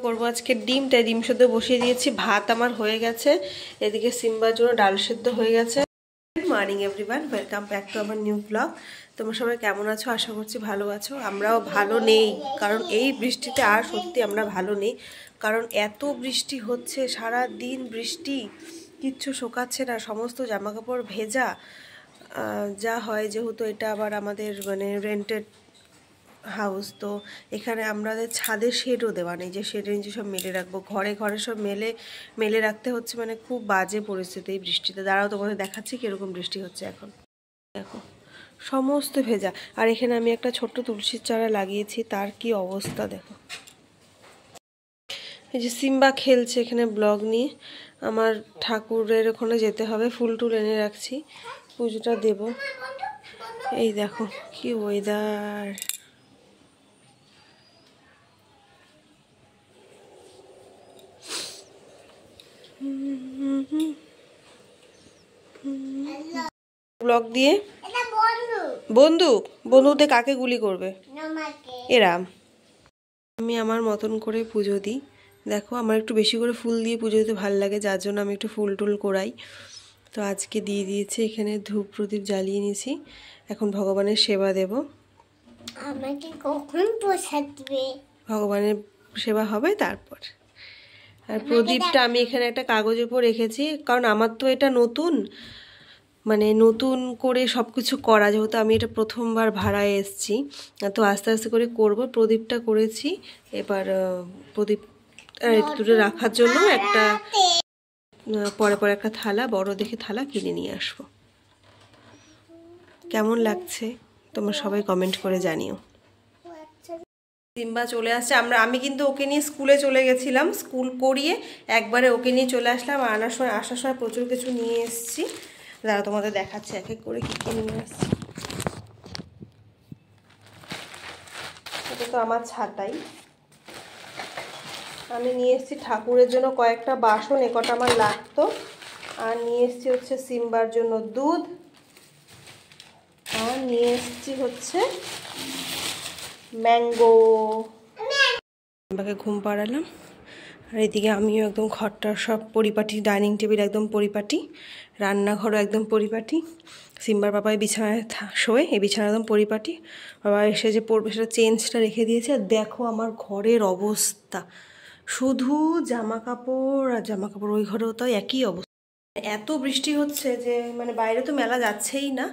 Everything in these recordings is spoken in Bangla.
করবো আজকে ডিম, তাই ডিম সেদ্ধ বসিয়ে দিয়েছি। ভাত আমার হয়ে গেছে, এদিকে সিম্বার জন্য ডাল সেদ্ধ হয়ে গেছে। Good morning everyone, welcome back to our new blog. তোমরা সবাই কেমন আছো? আশা করছি ভালো আছো। আমরাও ভালো নেই, কারণ এই বৃষ্টিতে আর সত্যি আমরা ভালো নেই। কারণ এত বৃষ্টি হচ্ছে, সারা দিন বৃষ্টি, কিচ্ছু শোকাচ্ছে না, সমস্ত জামাকাপড় ভেজা। যা হয়, যেহেতু এটা আবার আমাদের মানে রেন্টেড হাউস, তো এখানে আমাদের ছাদে শেডও দেওয়া নেই যে শেডের নিচে সব মেলে রাখবো। ঘরে ঘরে সব মেলে রাখতে হচ্ছে, মানে খুব বাজে পরিস্থিতি এই বৃষ্টিতে। দাঁড়াও তোমাদের দেখাচ্ছি কীরকম বৃষ্টি হচ্ছে এখন। দেখো সমস্ত ভেজা। আর এখানে আমি একটা ছোট্ট তুলসীর চারা লাগিয়েছি, তার কি অবস্থা দেখো। এই যে সিম্বা খেলছে এখানে ব্লগ নিয়ে। আমার ঠাকুরের ওখানে যেতে হবে, ফুল টুল এনে রাখছি, পুজোটা দেব। এই দেখো কি ওয়েদার। ব্লগ দিয়ে বন্দুকতে কাকে গুলি করবে এরা? আমি আমার মতন করে পুজো দিই। দেখো আমার একটু বেশি করে ফুল দিয়ে পুজো দিতে ভালো লাগে, যার জন্য আমি একটু ফুল টুল করাই। তো আজকে দিয়ে দিয়েছি, এখানে ধূপ প্রদীপ জ্বালিয়ে নিয়েছি। এখন ভগবানের সেবা দেব। আমাকে কখন প্রসাদ দিবে? ভগবানের সেবা হবে তারপর। আর প্রদীপটা আমি এখানে একটা কাগজের উপর রেখেছি, কারণ আমার তো এটা নতুন, মানে নতুন করে সব কিছু করা, যেহেতু আমি এটা প্রথমবার ভাড়ায় এসেছি, তো আস্তে আস্তে করে করব। প্রদীপটা করেছি, এবার প্রদীপ দুটো রাখার জন্য একটা পরে পরে একটা থালা, বড় দেখে থালা কিনে নিয়ে আসবো। কেমন লাগছে তোমরা সবাই কমেন্ট করে জানিও। সিম্বা চলে আসছে। আমি কিন্তু ওকে নিয়ে স্কুলে চলে গেছিলাম, স্কুল করিয়ে একবারে ওকে নিয়ে চলে আসলাম। আসার সময় প্রচুর কিছু নিয়ে এসেছি, দাঁড়া তোমাদের দেখাচ্ছি এক এক করে কী কী নিয়ে আসছি। এটা তো আমার ছাতাই। আমি নিয়ে এসেছি ঠাকুরের জন্য কয়েকটা বাসন, এ কটা আমার লাগতো। আর নিয়ে এসেছি হচ্ছে সিম্বার জন্য দুধ, আর নিয়ে এসেছি হচ্ছে ম্যাঙ্গো। সিম্বাকে ঘুম পাড়ালাম, আর এদিকে আমিও একদম ঘরটা সব পরিপাটি, ডাইনিং টেবিল একদম পরিপাটি, রান্নাঘরও একদম পরিপাটি। সিম্বার বাবাই বিছানায় শোয়, এই বিছানা একদম পরিপাটি। বাবা এসে যে পড়বে সেটা চেঞ্জটা রেখে দিয়েছে। আর দেখো আমার ঘরের অবস্থা, শুধু জামা কাপড় আর জামা কাপড়। ওই ঘরেও তো একই অবস্থা। এত বৃষ্টি হচ্ছে যে মানে বাইরে তো মেলা যাচ্ছেই না,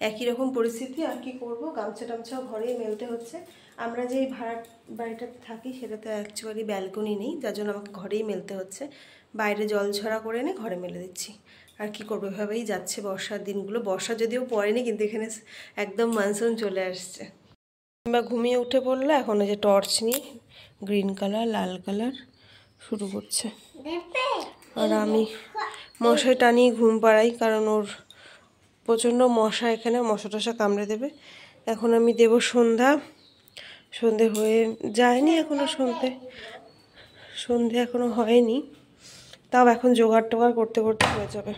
একই রকম পরিস্থিতি। আর কি করব, গামছা টামছাও ঘরেই মেলতে হচ্ছে। আমরা যে ভাড়ার বাড়িটাতে থাকি সেটাতে অ্যাকচুয়ালি ব্যালকনি নেই, যার জন্য আমাকে ঘরেই মেলতে হচ্ছে। বাইরে জল ছড়া করে এনে ঘরে মেলে দিচ্ছি। আর কি করবো, এভাবেই যাচ্ছে বর্ষার দিনগুলো। বর্ষা যদিও পড়েনি, কিন্তু এখানে একদম মনসুন চলে আসছে। কিংবা ঘুমিয়ে উঠে পড়লো, এখন ওই যে টর্চ নিয়ে গ্রিন কালার লাল কালার শুরু করছে। আর আমি মশাই টানিয়ে ঘুম পাড়াই, কারণ ওর প্রচণ্ড মশা, এখানে মশা টশা কামড়ে দেবে। এখন আমি দেব সন্ধ্যা। সন্ধে হয়ে যায়নি এখনও, সন্ধে এখনও হয়নি, তাও এখন জোগাড় টোগাড় করতে করতে হয়ে যাবে।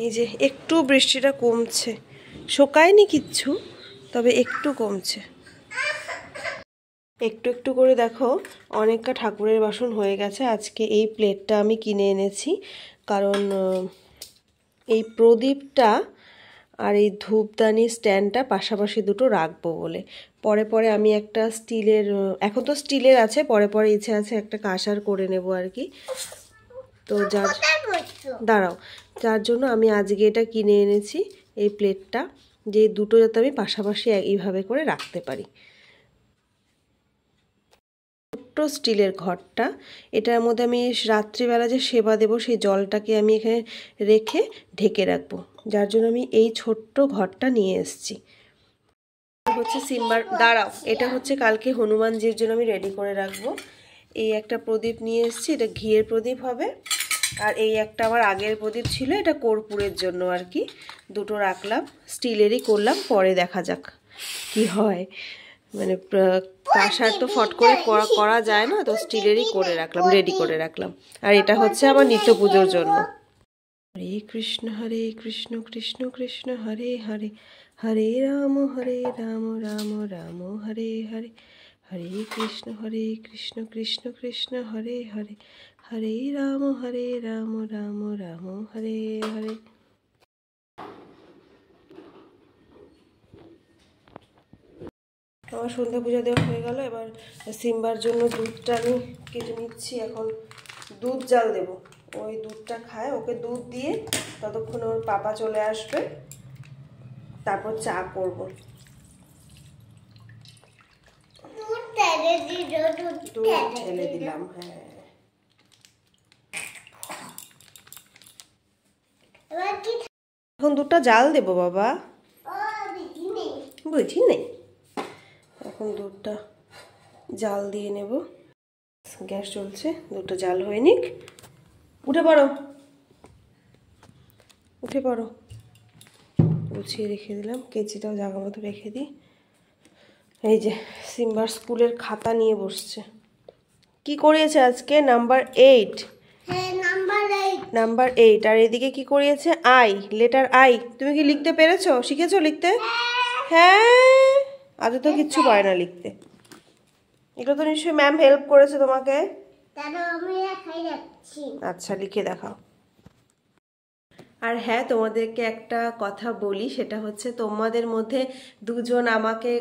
এই যে একটু বৃষ্টিটা কমছে, শোকায়নি কিচ্ছু, তবে একটু কমছে। একটু একটু করে দেখো অনেকটা ঠাকুরের বাসন হয়ে গেছে। আজকে এই প্লেটটা আমি কিনে এনেছি, কারণ এই প্রদীপটা আর এই ধূপদানি স্ট্যান্ডটা পাশাপাশি দুটো রাখবো বলে। পরে পরে আমি একটা স্টিলের, এখন তো স্টিলের আছে, পরে পরে ইচ্ছে আছে একটা কাঁসার করে নেব আর কি। তো দাঁড়াও, যার জন্য আমি আজকে এটা কিনে এনেছি, এই প্লেটটা, যে দুটো যাতে আমি পাশাপাশি এইভাবে করে রাখতে পারি। ছোট্ট স্টিলের ঘরটা, এটার মধ্যে আমি রাত্রিবেলা যে সেবা দেব সেই জলটাকে আমি এখানে রেখে ঢেকে রাখবো, যার জন্য আমি এই ছোট্ট ঘরটা নিয়ে এসেছি। হচ্ছে সিম্বার, দাঁড়াও, এটা হচ্ছে কালকে হনুমানজির জন্য আমি রেডি করে রাখবো। এই একটা প্রদীপ নিয়ে এসেছি, এটা ঘিয়ের প্রদীপ হবে। আর এই একটা আমার আগের প্রদীপ ছিল, এটা কর্পূরের জন্য আর কি। দুটো রাখলাম, স্টিলেরই করলাম, পরে দেখা যাক কি হয়। মানে কাঁসার তো ফট করে করা যায় না, তো স্টিলেরই করে রাখলাম, রেডি করে রাখলাম। আর এটা হচ্ছে আমার নিত্য পুজোর জন্য। হরে কৃষ্ণ কৃষ্ণ কৃষ্ণ হরে হরে, হরে রাম রাম রাম হরে হরে, হরে কৃষ্ণ কৃষ্ণ কৃষ্ণ হরে হরে, হরে রাম রাম রাম হরে হরে। আমার সন্ধ্যা পূজা দেওয়া হয়ে গেল। এবার সিম্বার জন্য দুধটা আমি কেটে নিচ্ছি। এখন দুধ জাল দেব, ওই দুধটা খায়, ওকে দুধ দিয়ে ততক্ষণ ওর পাপা চলে আসবে, তারপর চা করব। দুধ ঢেলে দিলাম। হ্যাঁ, এখন দুধটা জাল দেব বাবা, বুঝি নেই। এখন দুধটা জাল দিয়ে নেব। গ্যাস চলছে, দুধটা জাল হয়ে নিক। উঠে পড়ো, উঠে পড়ো। গুছিয়ে রেখে দিলাম, কেচিটাও জায়গা মতো রেখে দিই। এই যে সিম্বার স্কুলের খাতা নিয়ে বসছে। কি করিয়েছে আজকে? নাম্বার 8। নাম্বার 8। আর এদিকে কি করিয়েছে? I, letter I. তুমি কি লিখতে পেরেছো? শিখেছো লিখতে? হ্যাঁ, আজ তো কিচ্ছু পারে না লিখতে। এগুলো তো নিশ্চয়ই ম্যাম হেল্প করেছে তোমাকে। আচ্ছা, লিখে দেখাও। আর হ্যাঁ, তোমাদেরকে একটা কথা বলি, সেটা হচ্ছে তোমাদের মধ্যে দুজন আমাকে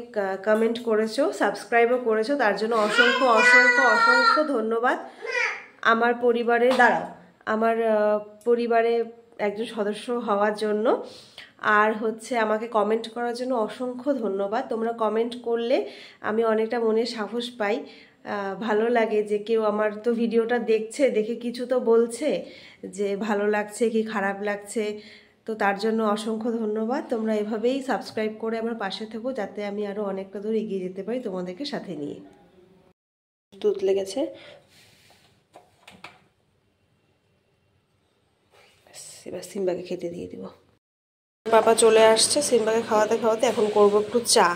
কমেন্ট করেছো, সাবস্ক্রাইবও করেছো, তার জন্য অসংখ্য অসংখ্য অসংখ্য ধন্যবাদ। আমার পরিবারে একজন সদস্য হওয়ার জন্য, আর হচ্ছে আমাকে কমেন্ট করার জন্য অসংখ্য ধন্যবাদ। তোমরা কমেন্ট করলে আমি অনেকটা মনে সাহস পাই, ভালো লাগে যে কেউ আমার তো ভিডিওটা দেখছে, দেখে কিছু তো বলছে যে ভালো লাগছে কি খারাপ লাগছে। তো তার জন্য অসংখ্য ধন্যবাদ। তোমরা এভাবেই সাবস্ক্রাইব করে আমার পাশে থেকো, যাতে আমি আরও অনেকটা দূর এগিয়ে যেতে পারি তোমাদেরকে সাথে নিয়ে। দুধ লেগেছে, এবার সিম্বাকে খেতে দিয়ে দিব। বাবা চলে আসছে, সিম্বাকে খাওয়াতে খাওয়াতে এখন করবো একটু চা।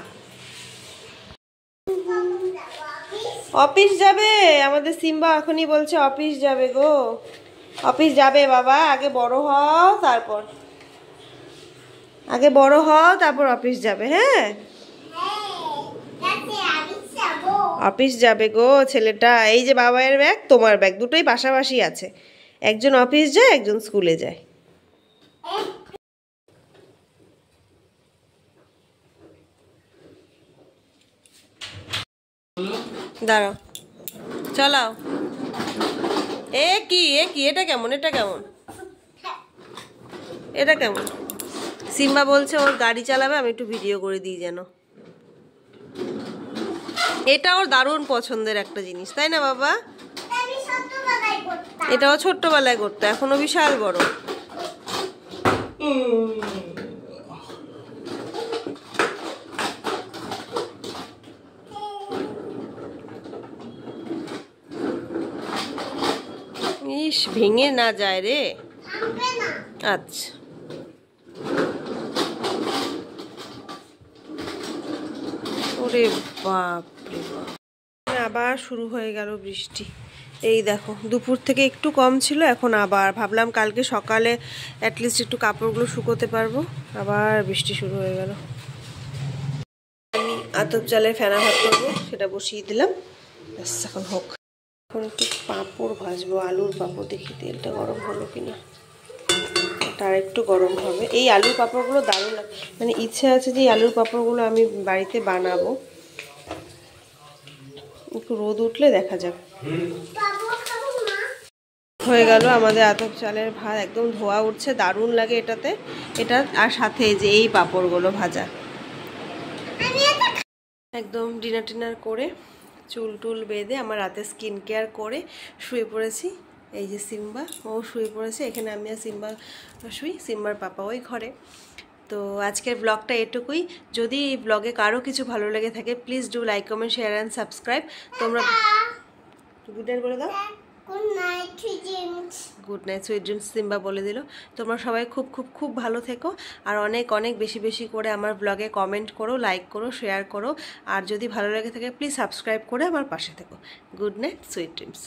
অফিস যাবে আমাদের সিম্বা, এখনই বলছে অফিস যাবে গো। অফিস যাবে বাবা, আগে বড় হও তারপর, অফিস যাবে। হ্যাঁ, অফিস যাবে গো ছেলেটা। এই যে বাবার ব্যাগ, তোমার ব্যাগ, দুটোই পাশাপাশি আছে। একজন অফিস যায়, একজন স্কুলে যায়। দাঁড়াও, চলাও। এ কি এটা কেমন? এটা কেমন? সিম্বা বলছে ওর গাড়ি চালাবে, আমি একটু ভিডিও করে দিই যেন। এটা ওর দারুণ পছন্দের একটা জিনিস, তাই না বাবা? এটাও ছোট্টবেলায় করতো, এখনো বিশাল বড়। ইস, ভেঙে না যায় রে। আচ্ছা, ওরে বাপ রে বাপ, আবার শুরু হয়ে গেল বৃষ্টি। এই দেখো, দুপুর থেকে একটু কম ছিল, এখন আবার। ভাবলাম কালকে সকালে অ্যাটলিস্ট একটু কাপড়গুলো শুকোতে পারবো, আবার বৃষ্টি শুরু হয়ে গেল। আমি আতপ চালের ফেনা ভাত করবো, সেটা বসিয়ে দিলাম, এখন হোক। এখন একটু পাঁপড় ভাজবো, আলুর পাঁপড়। দেখি তেলটা গরম হলো কিনা। এটা আর একটু গরম হবে। এই আলুর পাঁপড়গুলো দারুণ লাগে, মানে ইচ্ছে আছে যে এই আলুর পাঁপড়গুলো আমি বাড়িতে বানাবো। একটু রোদ উঠলে দেখা যাক। হয়ে গেল আমাদের আতপ চালের ভাত, একদম ধোয়া উঠছে, দারুণ লাগে এটাতে। এটা আর সাথে যে এই পাঁপড়গুলো ভাজা। একদম ডিনার করে চুল টুল বেঁধে আমার রাতে স্কিন কেয়ার করে শুয়ে পড়েছি। এই যে সিম্বা, ও শুয়ে পড়েছে এখানে, আমি আর সিম্বা শুই। সিম্বার পাপা ওই ঘরে। তো আজকের ব্লগটা এটুকুই। যদি এই ব্লগে কারো কিছু ভালো লেগে থাকে, please do like, comment, share and subscribe. তোমরা গুড নাইট বলে দাও। Good night, sweet dreams Simba বলে দিল। তোমরা সবাই খুব খুব খুব ভালো থেকো, আর অনেক অনেক বেশি বেশি করে আমার ব্লগে কমেন্ট করো, লাইক করো, শেয়ার করো, আর যদি ভালো লেগে থাকে প্লিজ সাবস্ক্রাইব করে আমার পাশে থেকো। Good night, sweet dreams.